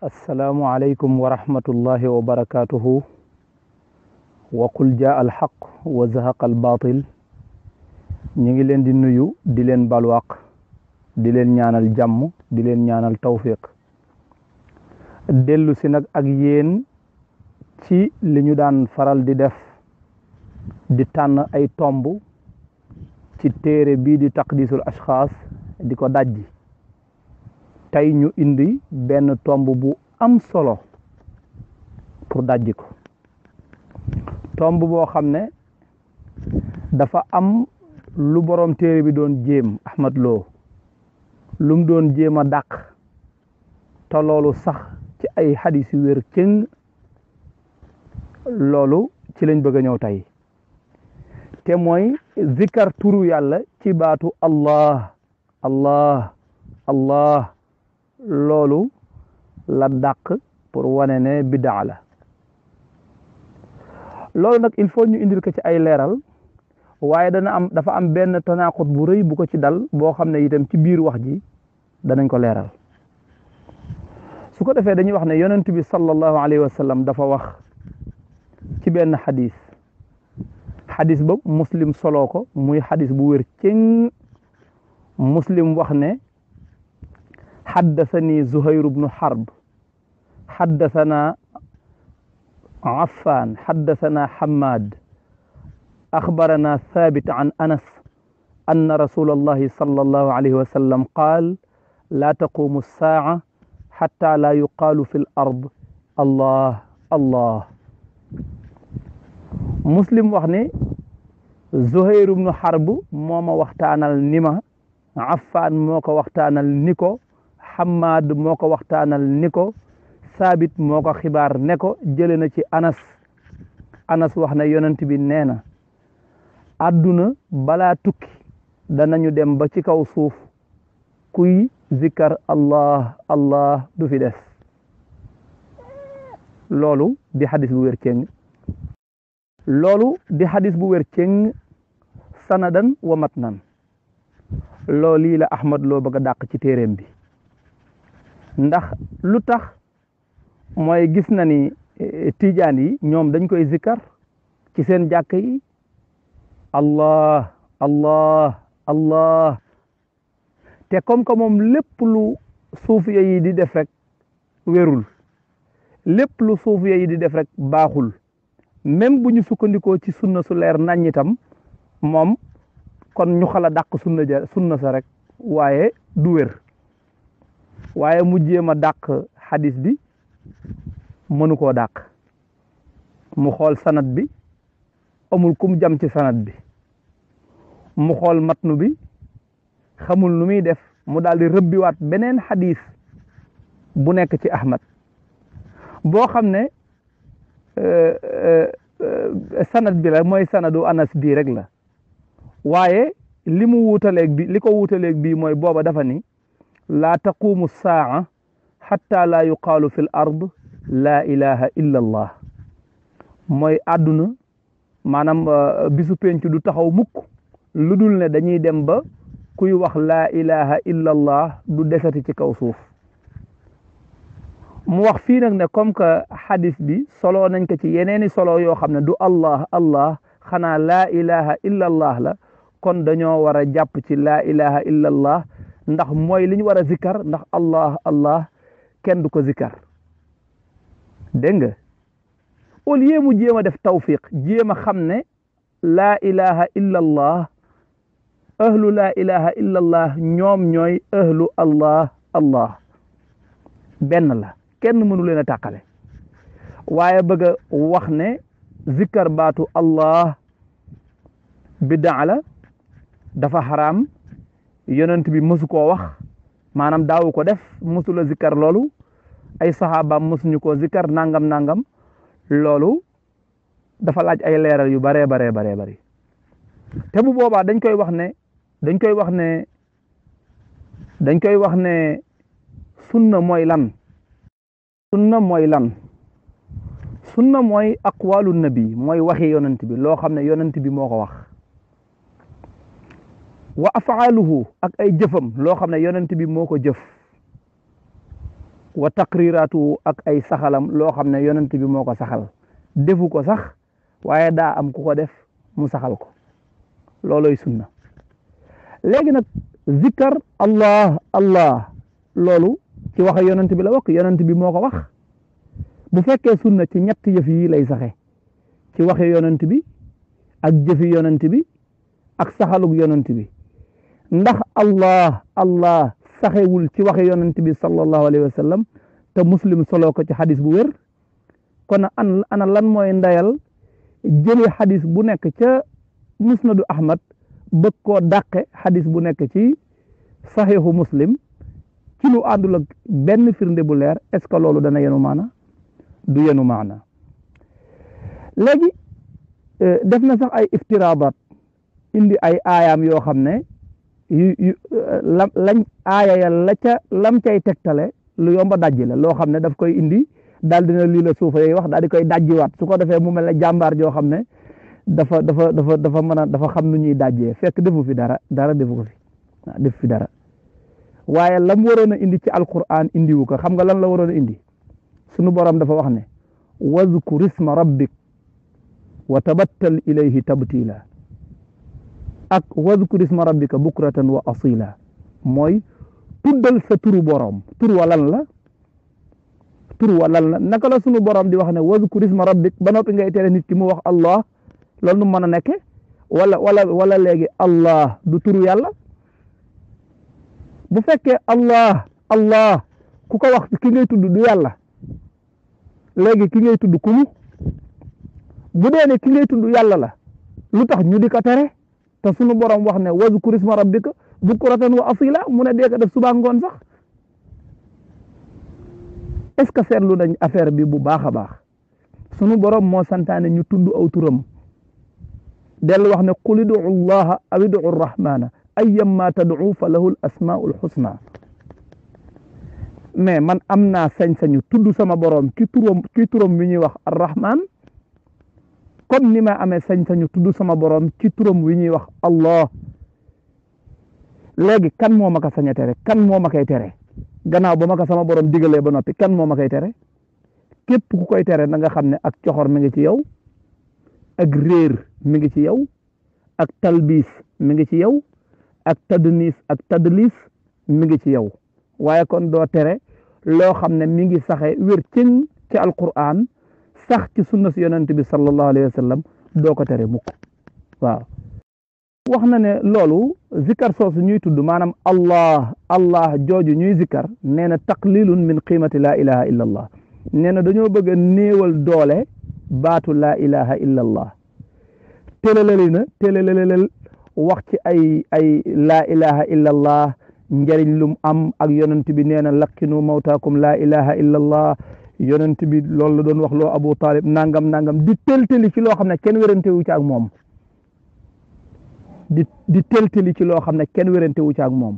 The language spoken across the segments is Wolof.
assalaamu aleykum wa rahmatullahi wa barakatuhu wa qul jaa alxaq wa zahaqa albaatil. ñu ngi leen di nuyu di leen balwaq di leen ñaanal jàmm di leen ñaanal tawfiq dellu si nag ak yéen ci li ñu daan faral di def di tànn ay tomb ci téere bii di taqdisul ashxaas di ko dajji. tey ñu indi benn tomb bu am solo pour dajji ko, tomb boo xam ne dafa am lu borom téere bi doon jéem Ahmad Lo lum doon jéem a dàq te loolu sax ci ay xadis yu wér cëng. loolu ci lañ bëgg a ñëw tey te mooy zikar turu yàlla ci baatu allah allah allah. loolu la dàq pour wane ne bidaa la. loolu nag il faut ñu indil ko ci ay leeral, waaye dafa am benn tanaqut bu rëy bu ko ci dal boo xam ne itam ci biir wax ji danañ ko leeral. su ko defee dañuy wax ne yonent bi sallallahu alayhi wa sallam dafa wax ci benn xadis ba muslim soloo ko muy xadis bu wér cëng. muslim wax ne حدثني زهير بن حرب حدثنا عفان حدثنا حماد أخبرنا ثابت عن أنس أن رسول الله صلى الله عليه وسلم قال لا تقوم الساعة حتى لا يقال في الأرض الله الله. مسلم وخني زهير بن حرب موما وقتانال نيما عفان موكو وقتانال نيكو Hamad moo ko waxtaanal ni ko Saabit moo ko xibaar ne ko jële na ci Anas wax na yonent bi nee na àdduna balaa tukki danañu dem ba ci kaw suuf kuy zikkar allah allah du fi des. loolu di xadis bu wér cëng. loolu di xadis bu wér cëng sanadan wa matnan. loolu la Ahmad Lo bëgg a dàq ci téeréem bi. ndax lu tax mooy gis na ni tijaan yi ñoom dañ koy zikkar ci seen jàkk yi allah allah allah te comme que moom lépp lu suufiya yi di def rek wérul, lépp lu suufiya yi di def rek baaxul, même bu ñu sukkandikoo ci sunna su leer nañ itam moom kon ñu xala dàq sunna sa rek waaye du wér. waaye mu jéem a dàq xadis bi mënu koo dàq. mu xool sanad bi amul kum jam ci sanad bi, mu xool matnu bi xamul nu muy def, mu daal di rëbbiwaat beneen xadis bu nekk ci Ahmad boo xam ne sanad bi la mooy sanadu Anas bii rek la. waaye li ko wuutaleeg bii mooy booba dafa ni laa taqumu saaca xatta laa yuqaalu fi l ard laa ilaha illa allah. mooy àdduna maanaam bisu penc du taxaw mukk lu dul ne dañuy dem ba kuy wax laa ilaha illa allah du desati ci kaw suuf. mu wax fii nag ne comme que xadis bi solo nañ ko ci yeneeni solo yoo xam ne du allah allah xanaa laa ilaha illa allah la, kon dañoo war a jàpp ci laa ilaha illa allah ndax mooy li ñu war a zikkar, ndax allah allah kenn du ko zikkar. dégg nga au lieu mu jéem a def tawfiq jéem a xam ne laa ilaha illa allah ahlu laa ilaha illa allah ñoom ñooy ahlu allah allah benn la, kenn mënu leen a tàqale. waaye bëgg a wax ne zikkar baatu allah bidaa la, dafa xaraam, yonent bi mësu koo wax, maanaam daawu ko def, mësu la zikkar loolu, ay saxaabaam mësuñu koo zikkar nangam nangam. loolu dafa laaj ay leeral yu baree bari te bu boobaa dañ koy wax ne sunna mooy lan. sunna mooy aqwalu nabi, mooy waxi yonent bi, loo xam ne yonent bi moo ko wax. wa afaaluhu ak ay jëfam loo xam ne yonent bi moo ko jëf. wa taqriraatu ak ay saxalam loo xam ne yonent bi moo ko saxal defu ko sax waaye daa am ku ko def mu saxal ko looloy sunna léegi nag zikkar allah allah loolu ci waxe yonent bi la wax yonent bi moo ko wax bu fekkee sunna ci ñett yëf yi lay saxe ci waxe yonent bi ak jëfi yonent bi ak saxalug yonent bi ndax allah allah saxewul ci waxe yonent bi sallallahu alayhi wa sallam te muslim solo ko ci xadis bu wér kon ana lan mooy ndayal jëli xadis bu nekk ca musnadu ahmad bëgg koo dàqe xadis bu nekk ci saxiixu muslim ci lu àndul ak benn firnde bu leer est-ce que loolu dana yenu maana du yenu maana léegi def na sax ay iftiraadaat indi ay aayaam yoo xam ne lañ aaya ya lam cay tegtale lu yomba dajji la loo xam ne daf koy indi daal dina lii la suufa yooyu wax daal di koy dajjiwaat su ko defee mu mel ne jàmbaar joo xam ne dafa mën a dafa xam nu ñuy dajjee fekk defu fi dara defu ko fi waaw def fi dara waaye lam waroon a indi ci alquran indiwu ko xam nga lan la waroon a indi sunu borom dafa wax ne wazkur isma rabbik wa tabattal ilayhi tabtila ak wazkur isma rabbika bukratan wa asila mooy tuddal sa turu borom tur wa lan la naka la sunu borom di wax ne wazkur isma rabbik ba noppi ngay tere nit ki mu wax allah loolu nu mën a nekke wala léegi allah du turu yàlla bu fekkee allah ku ko wax ki ngay tudd du yàlla léegi ki ngay tudd kumu bu dee ne ki ngay tudd yàlla la lu tax ñu di ko tere te sunu borom wax ne wazkur isma rabbika bukratan wa asila mu ne dee ko def suba ngoon sax est-ce que seetlu nañ affaire bi bu baax a baax sunu borom moo santaane ñu tudd aw turam dellu wax ne qul idu llaha aw idu rahmana ayyamma tad'u fa lahu al asmaul husna mais man am naa sañ-sañu tudd sama borom ci turam wi ñuy wax arrahman comme ni ma amee sañ-sañu tudd sama borom ci turam wi ñuy wax allah léegi kan moo ma ko sañ a tere kan moo ma koy tere gannaaw ba ma ko sama borom digalee ba noppi kan moo ma koy tere képp ku koy tere na nga xam ne ak coxor mi ngi ci yow ak réer mi ngi ci yow ak talbiis mi ngi ci yow ak tadnis ak tadlis mi ngi ci yow waaye kon doo tere loo xam ne mi ngi saxe wér cëng ci alquran sax ci sunna si yonent bi sallallahu alayhi wa sallam doo ko tere mukk waaw wax na ne loolu zikkar soosu ñuy tudd maanaam allah jooju ñuy zikkar nee na taqlilun min qiimati laa ilaha illa allah nee na dañoo bëgg a néewal doole baatu laa ilaha illa allah téelalal wax ci ay laa ilaha illa allah njëriñ lum am ak yonent bi nee na lakkinu mawtaakum laa ilaha illa allah yonent bi loolu la doon wax loo Abu Talib nangam di tëltëli ci loo xam ne kenn wérante wu ci ak moom di tëltëli ci loo xam ne kenn wérante wu ci ak moom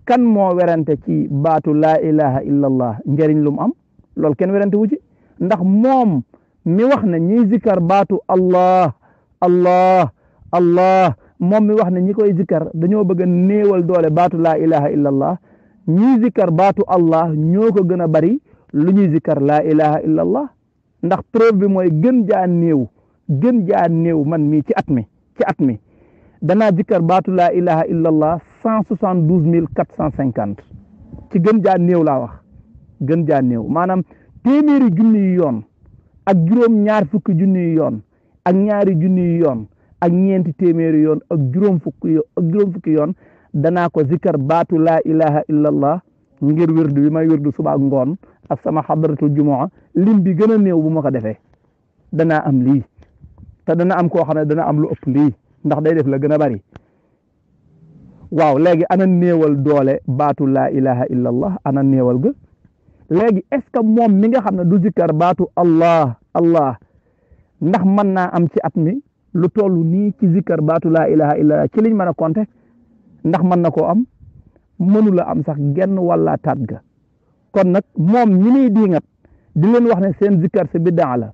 kan moo werante ci baatu laa ilaha illa allah njëriñ lum am loolu kenn werante wu ci ndax moom mi wax ne ñiy zikkar baatu allah moom mi wax ne ñi koy zikkar dañoo bëgg a néewal doole baatu laa ilaha illa allah ñiy zikkar baatu allah ñoo ko gën a bari lu ñuy zikkar laa ilaha illa allah ndax preuve bi mooy gën jaa néew man mii ci at mi danaa zikkar baatu laa ilaha illa allah 172 450 ci gën jaa néew laa wax gën jaa néew maanaam téeméeri junni yu yoon ak juróom ñaar fukki junni yu yoon ak ñaari junni yu yoon ak ñeenti téeméeri yoon ak juróom fukki yoon danaa ko zikkar baatu laa ilaha illa allah ngir wirdu bi may wirdu suba ak ngoon ak sama xadratul jumaa lim bi gën a néew bu ma ko defee danaa am lii te dana am koo xam ne dana am lu ëpp lii ndax day def la gën a bari waaw léegi ana néewal doole baatu laa ilaha illa allah ana néewal ga léegi est-ce que moom mi nga xam ne du zikkar baatu allah ndax mën naa am ci at mi lu toll nii ci zikkar baatu laa ilaha illa allah ci liñ mën a compter ndax mën na koo am mënula am sax genn walla taat ga kon nag moom ñi muy diingat di leen wax ne seen zikkar si biddaa la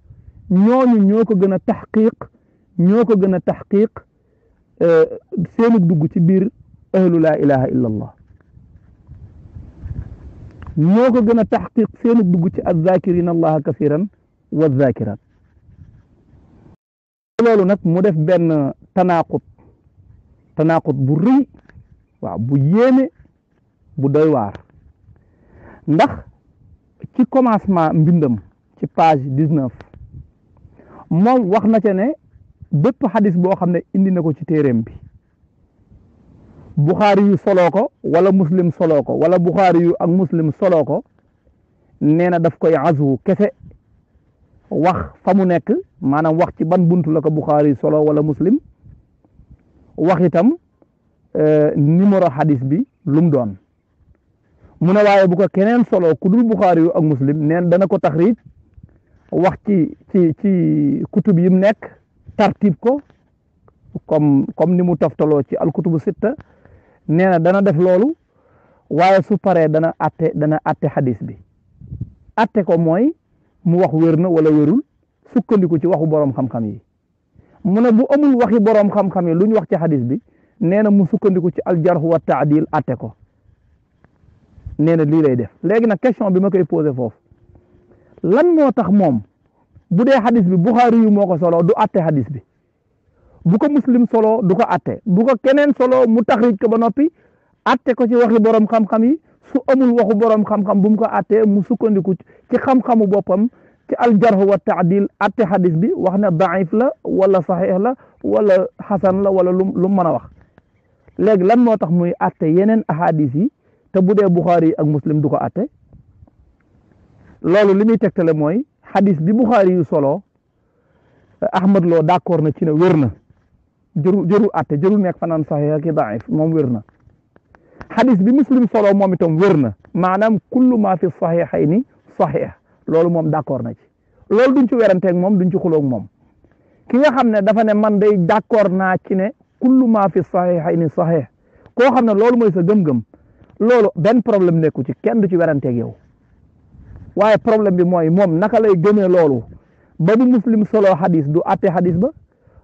ñooñu ñoo ko gën a taxqiq seenu dugg ci biir ahlu laa ilaha illa allah ñoo ko gën a taxqiq seenu dugg ci azzakirina allaha kasiran wa zakirat loolu nag mu def benn tanaqut bu rëy waaw bu yéeme bu doy waar ndax ci commencement mbindam ci page 19 moom wax na ca ne bépp xadis boo xam ne indi na ko ci téeréem bi buxaari yu soloo ko wala muslim soloo ko wala buxaari yu ak muslim soloo ko nee na daf koy azwu kese wax fa mu nekk maanaam wax ci ban buntu la ko buxaari solo wala muslim wax itam numéro xadis bi lu mu doon mu ne waaye bu ko keneen solo ku dul buxaari yu ak muslim neen dana ko taxriij wax ci kutub yi mu nekk tartib ko comme ni mu toftaloo ci alkutubu sitta nee na dana def loolu waaye su paree dana atte xadis bi atte ko mooy mu wax wér na wala wérul sukkandiku ci waxu boroom xam-xam yi mu ne bu amul waxi boroom xam-xam yi lu ñu wax ci xadis bi nee na mu sukkandiku ci aljarh wa taadil atte ko nee na lii lay def léegi nag question bi ma koy posé foofu lan moo tax moom bu dee xadis bi buxaari yu moo ko solo du atte xadis bi bu ko muslim solo du ko atte bu ko keneen solo mu taxrij ko ba noppi atte ko ci waxi boroom xam-xam yi su amul waxu boroom xam-xam bu mu ko attee mu sukkandiku ci xam-xamu boppam ci aljarh wa taadil atte xadis bi wax ne daif la wala saxiix la wala xasan la wala lu mën a wax léegi lan moo tax muy atte yeneen ahadis yi te bu dee buxaari yi ak muslim du ko atte loolu li muy tegtale mooy xadis bi buxaari yu solo Ahmad Lo d'accord na ci ne wér na jërul atte jërul nekk fanaan saxiix ki daif moom wér na xadis bi muslim solo moom itam wér na maanaam kullu ma fi saxiixayni saxiix loolu moom d'accord na ci loolu duñ ci weranteeg moom duñ ci xuloog moom ki nga xam ne dafa ne man day d'accord naa ci ne kullu ma fi saxiixayni saxiix koo xam ne loolu mooy sa gëm-gëm loolu benn problème nekku ci kenn du ci weranteeg yow waaye problème bi mooy moom naka lay gëmee loolu ba bu muslim solo xadis du atte xadis ba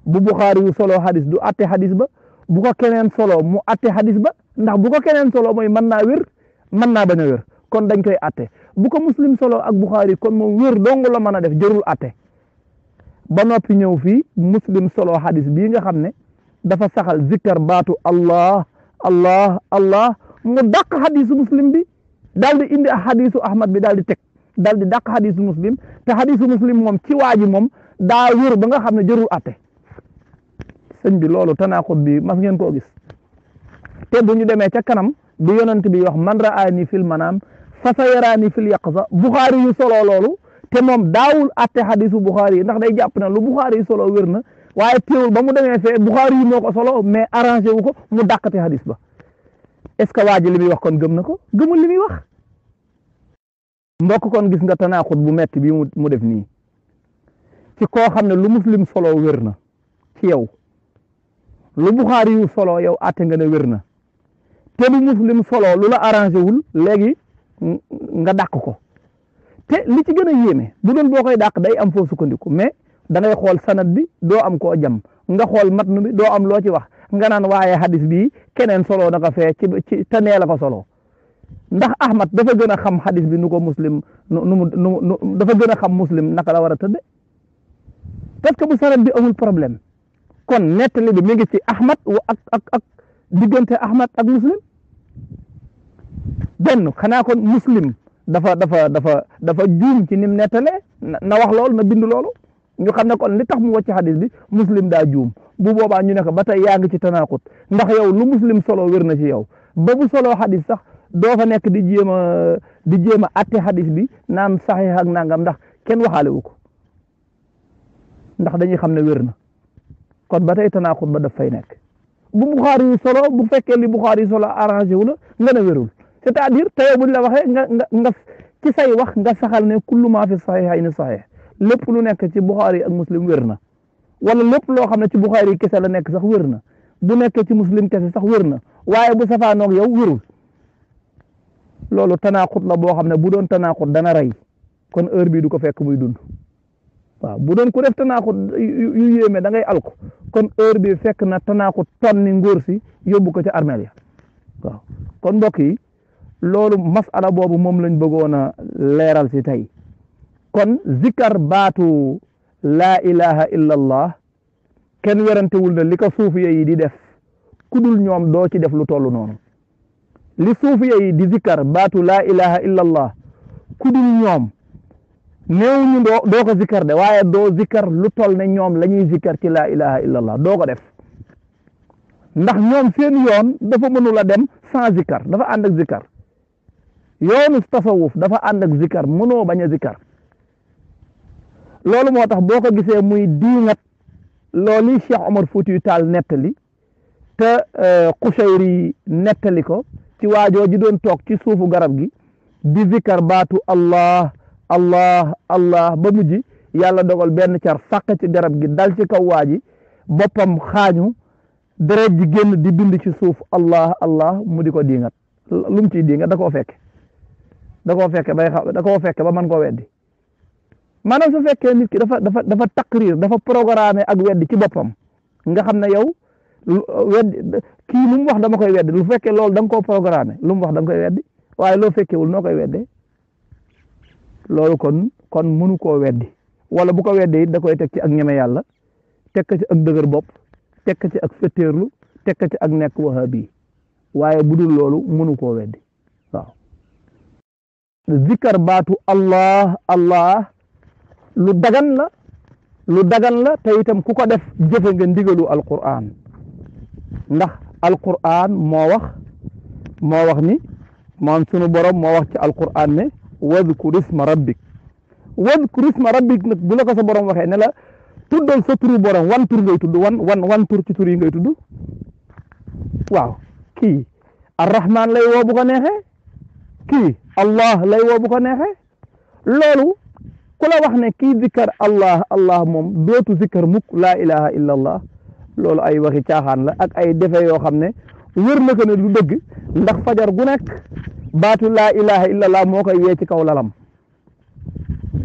bu buxaari yu solo xadis du atte xadis ba bu ko keneen solo mu atte xadis ba ndax bu ko keneen solo mooy mën naa wér mën naa bañ a wér kon dañ koy atte bu ko muslim solo ak buxaari kon moom wér dong la mën a def jërul atte ba noppi ñëw fii muslim solo xadis bii nga xam ne dafa saxal zikkar baatu allah allah allah mu dàq xadisu muslim bi daal di indi xadisu ahmad bi daal di teg daal di dàq xadisu muslim te xadisu muslim moom ci waa ji moom daa wér ba nga xam ne jërul atte sëñ bi loolu tanaaxut bi mas ngeen koo gis te bu ñu demee ca kanam bi yonent bi wax man raani fil manaam fa sayaraani fil yaqza buxaari yu solo loolu te moom daawul atte xadisu buxaari yi ndax day jàpp na lu buxaari yu solo wér na waaye teewul ba mu demee fee buxaari yi moo ko solo mais arrangé wu ko mu dàqate xadis ba est ce que waa ji li muy wax kon gëm na ko gëmul li muy wax mbokk kon gis nga tanaaxut bu metti bi mu def nii ci koo xam ne lu muslim solo wér na ci yow lu buxaari yu solo yow atte nga ne wér na te lu muslim solo lu la arrangé wul léegi nga dàq ko te li ci gën a yéeme bu doon boo koy dàq day am foo sukkandiku mais da ngay xool sanad bi doo am koo jam nga xool matnu bi doo am loo ci wax nga naan waaye hadis bi keneen solo na ko fee ci te nee la ko solo ndax Ahmad dafa gën a xam hadis bi nu ko muslim dafa gën a xam muslim naka la war a tëdde parce que bu sanad bi amul problème kon nettali bi mi ngi ci Ahmad ak diggante Ahmad ak muslim benn xanaa kon muslim dafa juum ci nim nettalee na wax loolu na bind loolu ñu xam ne kon li tax mu wàcc xadis bi muslim daa juum bu boobaa ñu ne ko ba tey yaa ngi ci tanaaxut ndax yow lu muslim solo wér na ci yow ba bu solo xadis sax doo fa nekk di jéem a atte xadis bi naan saxiix ak nangam ndax kenn waxaale wu ko ndax dañuy xam ne wér na kon ba tey tanaaxut ba daf fay nekk bu buxaari yu solo bu fekkee li buxaari yu solo arrangé wu la nga ne wérul c'est-à-dire te yow buñ la waxee nga ci say wax nga saxal ne kullu maa fi saxiixayni saxiix lépp lu nekk ci buxaari ak muslim wér na wala lépp loo xam ne ci buxaari yi kese la nekk sax wér na bu nekkee ci muslim kese sax wér na waaye bu safaanoog yow wérul loolu tanaaxut la boo xam ne bu doon tanaaxut dana rey kon heure bii du ko fekk muy dund waaw bu doon ku def tanaaxut yu yéeme da ngay alko kon heure bi fekk na tanaaxut tonni ngóor si yóbbu ko ca armeel ya waaw kon mbokk yi loolu masala boobu moom lañ bëggoon a leeral si tey kon zikkar baatu laa ilaha illa allah kenn werantewul na li ko suufiya yi di def ku dul ñoom doo ci def lu toll noonu li suufiya yi di zikkar baatu laa ilaha illa allah ku dul ñoom néew ñu doo ko zikkar de waaye doo zikkar lu toll ne ñoom la ñuy zikkar ci laa ilaha illa allah doo ko def ndax ñoom seen yoon dafa mënul a dem sans zikkar dafa ànd ak zikkar yoonu tasawuf dafa ànd ak zikkar mënoo bañ a zikkar loolu moo tax boo ko gisee muy diingat loolu Cheikh Omar Foutiyou Tall nettali te Qushayri nettali ko ci waajoo ji doon toog ci suufu garab gi di zikkar baatu allah allah allah ba mujj yàlla dogal benn car fàq ci garab gi dal ci kaw waa ji boppam xaañu deret ji génn di bind ci suuf allah allah mu di ko diingat lu mu ciy diingat da koo fekke ba man koo weddi maanaam su fekkee nit ki dafa taqrir dafa programmé ak weddi ci boppam nga xam ne yow weddi kii lu mu wax dama koy weddi lu fekkee loolu da nga koo programmé lu mu wax da nga koy weddi waaye loo fekkewul noo koy weddee loolu kon mënu koo weddi wala bu ko weddee it da koy teg ci ak ñeme yàlla teg ci ak dëgër bopp teg ci ak fetteerlu teg ci ak nekk wahabi waaye bu dul loolu mënu koo weddi waaw zikkar baatu allah allah lu dagan la te itam ku ko def jëfe nga ndigalu alquran ndax alquran moo wax ni moom sunu borom moo wax ci alquran ne wadkur isma rabbik nag bu la ko sa borom waxee ne la tuddal sa turu borom wan tur ngay tudd wan tur ci tur yi ngay tudd waaw kii arrahman lay woo bu ko neexee kii allah lay woo bu ko neexee loolu ku la wax ne kii zikkar allah allah moom dootu zikkar mukk laa ilaha illa allah loolu ay waxi caaxaan la ak ay defe yoo xam ne wër na ko ne du dëgg ndax fajar gu nekk baatu laa ilaha illa allah moo koy yee ci kaw lalam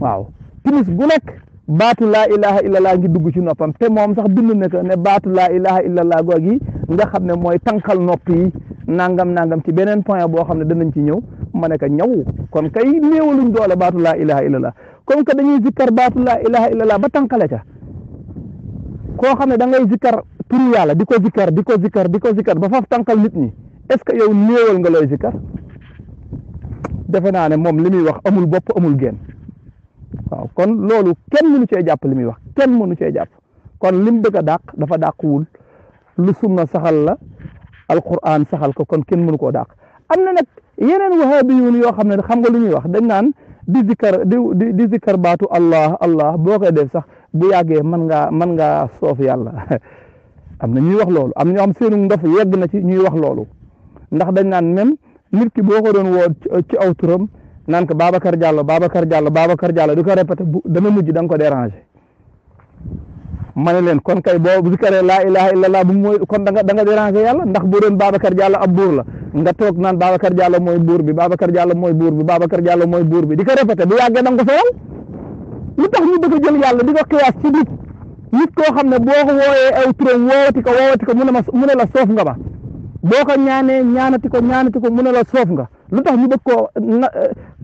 waaw timis gu nekk baatu laa ilaha illa allah ngi dugg ci noppam te moom sax bind na ko ne baatu laa ilaha illa allah googi nga xam ne mooy tànqal nopp yi nangam ci beneen point boo xam ne danañ ci ñëw ma ne ko ñaw kon kay néewaluñ doole baatu laa ilaha illa allah comme que dañuy zikkar baatu laa ilaha illa allah ba tànqale ca koo xam ne da ngay zikkar turu yàlla di ko zikkar ba faf tànqal nit ñi est-ce que yow néewal nga looy zikkar defe naa ne moom li muy wax amul bopp amul génn waaw kon loolu kenn mënu cee jàpp li muy wax kenn mënu cee jàpp kon lim bëgg a dàq dafa dàquwul lu sunna saxal la alquran saxal ko kon kenn mënu koo dàq am na nag yeneen wahabiyuun yoo xam ne xam nga lu ñuy wax dañ naan di zikkar baatu allah allah boo koy def sax bu yàggee mën ngaa soof yàlla am na ñuy wax loolu am na ñoo xam seenu ndof yegg na ci ñuy wax loolu ndax dañ naan même nit ki boo ko doon woo ci aw turam naan ko Babacar Diallo di ko répété dana mujj da nga ko déranger ma ne leen kon kay boo zikkaree laa ilaha illallah bu mooy kon da nga déranger yàlla ndax boo doon Babacar Diallo ab buur la nga toog naan Babacar Diallo mooy buur bi Babacar Diallo mooy buur bi Babacar Diallo mooy buur bi di ko répété bu yàggee da nga ko sowal lu tax ñu bëgg a jël yàlla di ko xiyaas ci nit koo xam ne boo ko wooyee aw turam woowati ko mu ne la soof nga ma boo ko ñaanati ko mu ne la soof nga lu tax ñu bëgg koo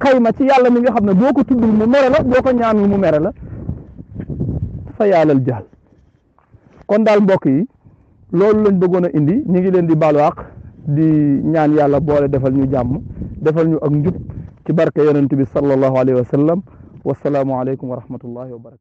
xayma ci yàlla mi nga xam ne boo ko tuddul mu mere la boo ko ñaanul mu mere la fa yàllal jaal kon daal mbokk yi loolu lañ bëggoon a indi ñu ngi leen di baalu àq di ñaan yàlla boole defal ñu jàmm defal ñu ak njub ci barke yonent bi sallallahu alayhi wa sallam wasalaamu aleykum wa rahmatullahi wa barakatu